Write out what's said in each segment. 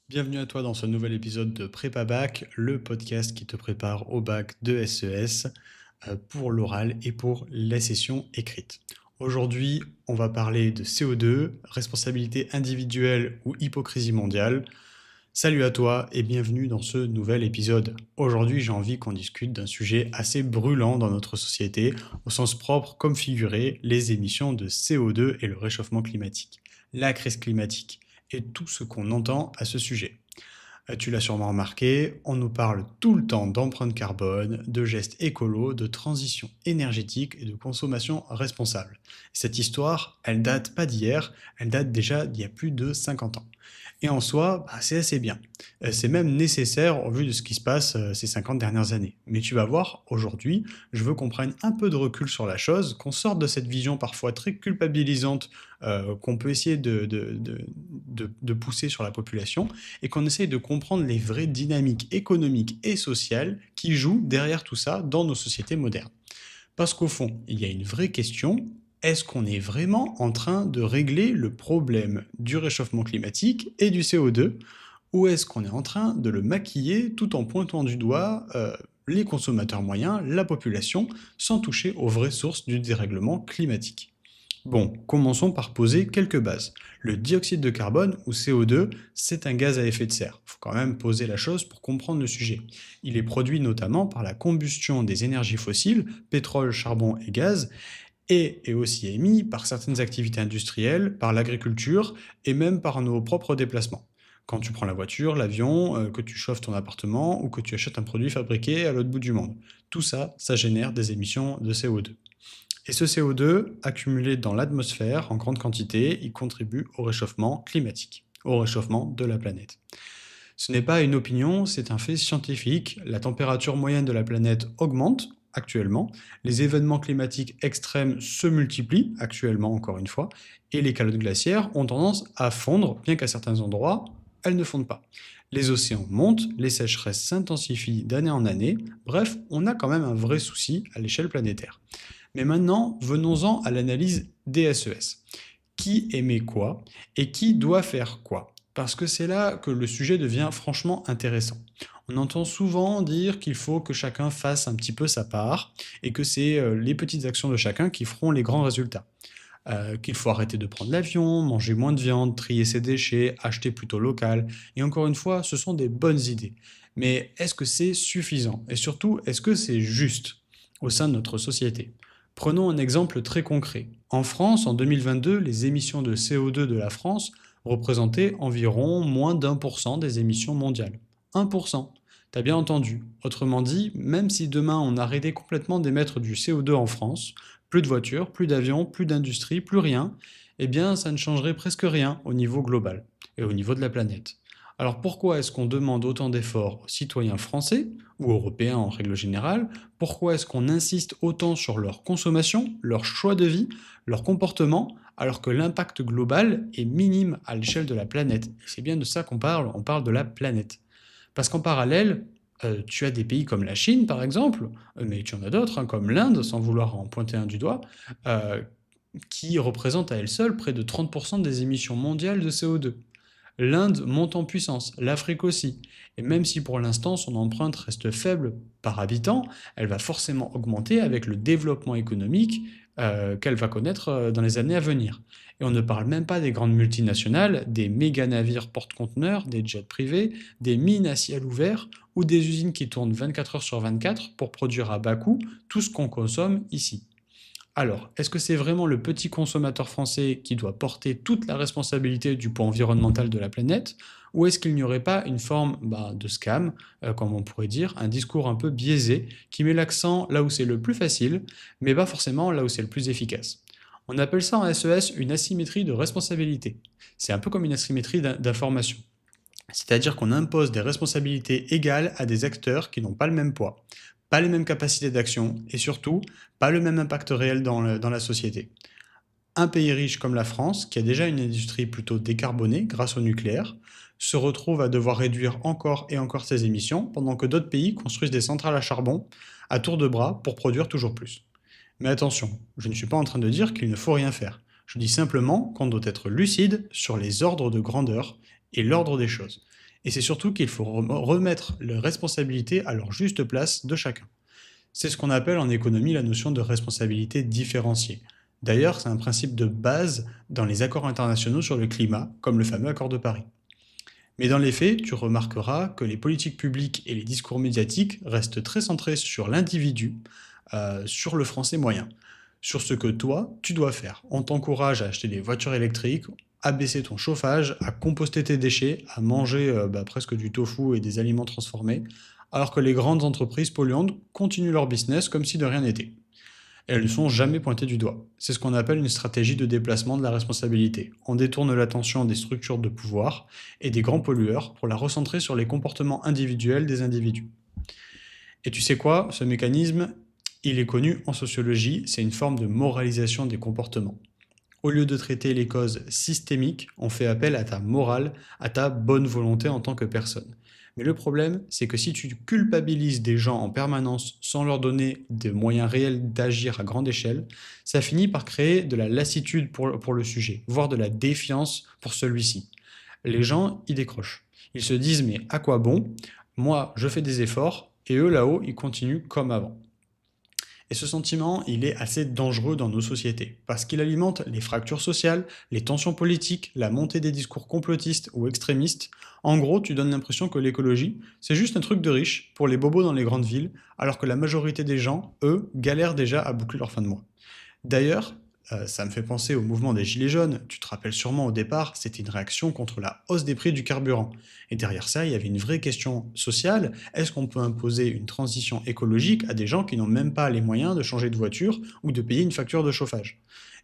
Bienvenue à toi dans ce nouvel épisode de Prépa Bac, le podcast qui te prépare au bac de SES pour l'oral et pour la session écrite. Aujourd'hui, on va parler de CO2, responsabilité individuelle ou hypocrisie mondiale. Salut à toi et bienvenue dans ce nouvel épisode. Aujourd'hui, j'ai envie qu'on discute d'un sujet assez brûlant dans notre société, au sens propre comme figuré, les émissions de CO2 et le réchauffement climatique, la crise climatique et tout ce qu'on entend à ce sujet. Tu l'as sûrement remarqué, on nous parle tout le temps d'empreinte carbone, de gestes écolos, de transition énergétique et de consommation responsable. Cette histoire, elle date pas d'hier, elle date déjà d'il y a plus de 50 ans. Et en soi, c'est assez bien. C'est même nécessaire au vu de ce qui se passe ces 50 dernières années. Mais tu vas voir, aujourd'hui, je veux qu'on prenne un peu de recul sur la chose, qu'on sorte de cette vision parfois très culpabilisante qu'on peut essayer de pousser sur la population et qu'on essaye de comprendre les vraies dynamiques économiques et sociales qui jouent derrière tout ça dans nos sociétés modernes. Parce qu'au fond, il y a une vraie question, est-ce qu'on est vraiment en train de régler le problème du réchauffement climatique et du CO2 ou est-ce qu'on est en train de le maquiller tout en pointant du doigt les consommateurs moyens, la population, sans toucher aux vraies sources du dérèglement climatique? Bon, commençons par poser quelques bases. Le dioxyde de carbone, ou CO2, c'est un gaz à effet de serre. Il faut quand même poser la chose pour comprendre le sujet. Il est produit notamment par la combustion des énergies fossiles, pétrole, charbon et gaz, et est aussi émis par certaines activités industrielles, par l'agriculture et même par nos propres déplacements. Quand tu prends la voiture, l'avion, que tu chauffes ton appartement ou que tu achètes un produit fabriqué à l'autre bout du monde. Tout ça, ça génère des émissions de CO2. Et ce CO2, accumulé dans l'atmosphère en grande quantité, il contribue au réchauffement climatique, au réchauffement de la planète. Ce n'est pas une opinion, c'est un fait scientifique. La température moyenne de la planète augmente actuellement, les événements climatiques extrêmes se multiplient actuellement encore une fois, et les calottes glaciaires ont tendance à fondre, bien qu'à certains endroits, elles ne fondent pas. Les océans montent, les sécheresses s'intensifient d'année en année, bref, on a quand même un vrai souci à l'échelle planétaire. Mais maintenant, venons-en à l'analyse des SES. Qui émet quoi et qui doit faire quoi? Parce que c'est là que le sujet devient franchement intéressant. On entend souvent dire qu'il faut que chacun fasse un petit peu sa part et que c'est les petites actions de chacun qui feront les grands résultats. Qu'il faut arrêter de prendre l'avion, manger moins de viande, trier ses déchets, acheter plutôt local. Et encore une fois, ce sont des bonnes idées. Mais est-ce que c'est suffisant? Et surtout, est-ce que c'est juste au sein de notre société? Prenons un exemple très concret. En France, en 2022, les émissions de CO2 de la France représentaient environ moins d'1% des émissions mondiales. 1%. T'as bien entendu. Autrement dit, même si demain on arrêtait complètement d'émettre du CO2 en France, plus de voitures, plus d'avions, plus d'industrie, plus rien, eh bien ça ne changerait presque rien au niveau global et au niveau de la planète. Alors pourquoi est-ce qu'on demande autant d'efforts aux citoyens français ou européens en règle générale? Pourquoi est-ce qu'on insiste autant sur leur consommation, leur choix de vie, leur comportement, alors que l'impact global est minime à l'échelle de la planète? Et c'est bien de ça qu'on parle, on parle de la planète. Parce qu'en parallèle, tu as des pays comme la Chine, par exemple, mais tu en as d'autres, hein, comme l'Inde, sans vouloir en pointer un du doigt, euh, qui représente à elle seule près de 30% des émissions mondiales de CO2. L'Inde monte en puissance, l'Afrique aussi. Et même si pour l'instant son empreinte reste faible par habitant, elle va forcément augmenter avec le développement économique qu'elle va connaître dans les années à venir. Et on ne parle même pas des grandes multinationales, des méga navires porte-conteneurs, des jets privés, des mines à ciel ouvert ou des usines qui tournent 24 heures sur 24 pour produire à bas coût tout ce qu'on consomme ici. Alors, est-ce que c'est vraiment le petit consommateur français qui doit porter toute la responsabilité du poids environnemental de la planète? Ou est-ce qu'il n'y aurait pas une forme de scam, comme on pourrait dire, un discours un peu biaisé, qui met l'accent là où c'est le plus facile, mais pas forcément là où c'est le plus efficace? On appelle ça en SES une asymétrie de responsabilité. C'est un peu comme une asymétrie d'information. C'est-à-dire qu'on impose des responsabilités égales à des acteurs qui n'ont pas le même poids, pas les mêmes capacités d'action et surtout pas le même impact réel dans la société. Un pays riche comme la France, qui a déjà une industrie plutôt décarbonée grâce au nucléaire, se retrouve à devoir réduire encore et encore ses émissions, pendant que d'autres pays construisent des centrales à charbon à tour de bras pour produire toujours plus. Mais attention, je ne suis pas en train de dire qu'il ne faut rien faire. Je dis simplement qu'on doit être lucide sur les ordres de grandeur et l'ordre des choses. Et c'est surtout qu'il faut remettre les responsabilités à leur juste place de chacun. C'est ce qu'on appelle en économie la notion de responsabilité différenciée. D'ailleurs, c'est un principe de base dans les accords internationaux sur le climat, comme le fameux accord de Paris. Mais dans les faits, tu remarqueras que les politiques publiques et les discours médiatiques restent très centrés sur l'individu, sur le français moyen, sur ce que toi, tu dois faire. On t'encourage à acheter des voitures électriques, à baisser ton chauffage, à composter tes déchets, à manger presque du tofu et des aliments transformés, alors que les grandes entreprises polluantes continuent leur business comme si de rien n'était. Et elles ne sont jamais pointées du doigt. C'est ce qu'on appelle une stratégie de déplacement de la responsabilité. On détourne l'attention des structures de pouvoir et des grands pollueurs pour la recentrer sur les comportements individuels des individus. Et tu sais quoi? Ce mécanisme, il est connu en sociologie, c'est une forme de moralisation des comportements. Au lieu de traiter les causes systémiques, on fait appel à ta morale, à ta bonne volonté en tant que personne. Mais le problème, c'est que si tu culpabilises des gens en permanence sans leur donner des moyens réels d'agir à grande échelle, ça finit par créer de la lassitude pour le sujet, voire de la défiance pour celui-ci. Les gens, ils décrochent. Ils se disent, mais à quoi bon? Moi, je fais des efforts, et eux là-haut, ils continuent comme avant. Et ce sentiment, il est assez dangereux dans nos sociétés, parce qu'il alimente les fractures sociales, les tensions politiques, la montée des discours complotistes ou extrémistes. En gros, tu donnes l'impression que l'écologie, c'est juste un truc de riche pour les bobos dans les grandes villes, alors que la majorité des gens, eux, galèrent déjà à boucler leur fin de mois. D'ailleurs, ça me fait penser au mouvement des Gilets jaunes. Tu te rappelles sûrement au départ, c'était une réaction contre la hausse des prix du carburant. Et derrière ça, il y avait une vraie question sociale. Est-ce qu'on peut imposer une transition écologique à des gens qui n'ont même pas les moyens de changer de voiture ou de payer une facture de chauffage?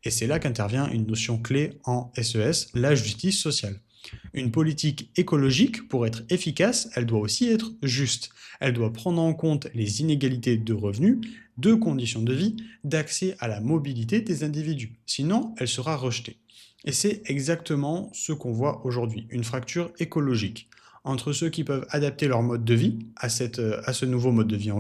Et c'est là qu'intervient une notion clé en SES, la justice sociale. Une politique écologique, pour être efficace, elle doit aussi être juste. Elle doit prendre en compte les inégalités de revenus, de conditions de vie, d'accès à la mobilité des individus. Sinon, elle sera rejetée. Et c'est exactement ce qu'on voit aujourd'hui, une fracture écologique entre ceux qui peuvent adapter leur mode de vie à ce nouveau mode de vie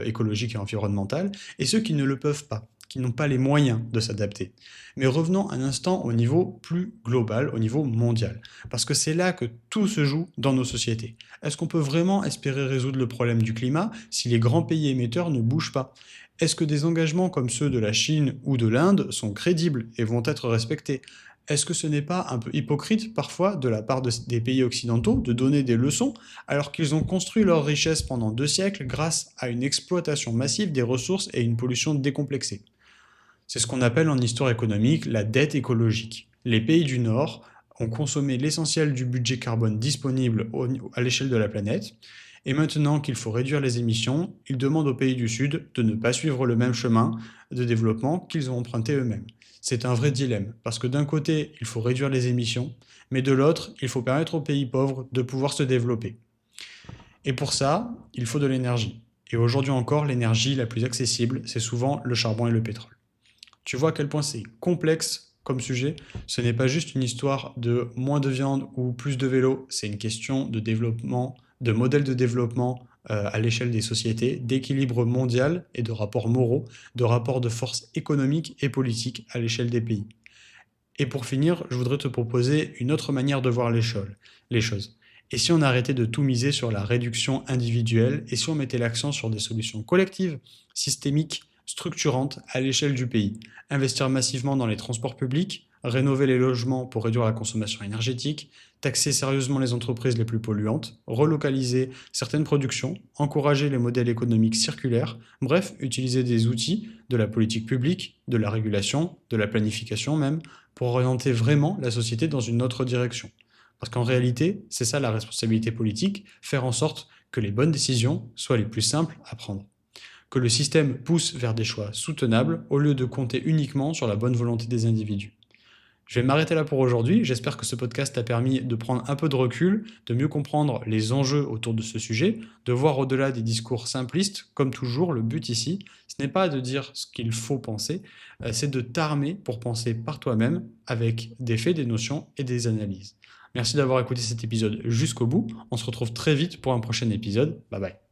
écologique et environnemental, et ceux qui ne le peuvent pas, qui n'ont pas les moyens de s'adapter. Mais revenons un instant au niveau plus global, au niveau mondial, parce que c'est là que tout se joue dans nos sociétés. Est-ce qu'on peut vraiment espérer résoudre le problème du climat si les grands pays émetteurs ne bougent pas? Est-ce que des engagements comme ceux de la Chine ou de l'Inde sont crédibles et vont être respectés? Est-ce que ce n'est pas un peu hypocrite parfois de la part des pays occidentaux de donner des leçons alors qu'ils ont construit leur richesse pendant 2 siècles grâce à une exploitation massive des ressources et une pollution décomplexée? C'est ce qu'on appelle en histoire économique la dette écologique. Les pays du Nord ont consommé l'essentiel du budget carbone disponible à l'échelle de la planète, et maintenant qu'il faut réduire les émissions, ils demandent aux pays du Sud de ne pas suivre le même chemin de développement qu'ils ont emprunté eux-mêmes. C'est un vrai dilemme, parce que d'un côté, il faut réduire les émissions, mais de l'autre, il faut permettre aux pays pauvres de pouvoir se développer. Et pour ça, il faut de l'énergie. Et aujourd'hui encore, l'énergie la plus accessible, c'est souvent le charbon et le pétrole. Tu vois à quel point c'est complexe comme sujet. Ce n'est pas juste une histoire de moins de viande ou plus de vélo, c'est une question de développement, de modèle de développement à l'échelle des sociétés, d'équilibre mondial et de rapports moraux, de rapports de force économique et politique à l'échelle des pays. Et pour finir, je voudrais te proposer une autre manière de voir les choses. Et si on arrêtait de tout miser sur la réduction individuelle et si on mettait l'accent sur des solutions collectives, systémiques, structurantes à l'échelle du pays? Investir massivement dans les transports publics, rénover les logements pour réduire la consommation énergétique, taxer sérieusement les entreprises les plus polluantes, relocaliser certaines productions, encourager les modèles économiques circulaires, bref, utiliser des outils de la politique publique, de la régulation, de la planification même, pour orienter vraiment la société dans une autre direction. Parce qu'en réalité, c'est ça la responsabilité politique, faire en sorte que les bonnes décisions soient les plus simples à prendre. Que le système pousse vers des choix soutenables au lieu de compter uniquement sur la bonne volonté des individus. Je vais m'arrêter là pour aujourd'hui. J'espère que ce podcast t'a permis de prendre un peu de recul, de mieux comprendre les enjeux autour de ce sujet, de voir au-delà des discours simplistes. Comme toujours, le but ici, ce n'est pas de dire ce qu'il faut penser, c'est de t'armer pour penser par toi-même avec des faits, des notions et des analyses. Merci d'avoir écouté cet épisode jusqu'au bout. On se retrouve très vite pour un prochain épisode. Bye bye.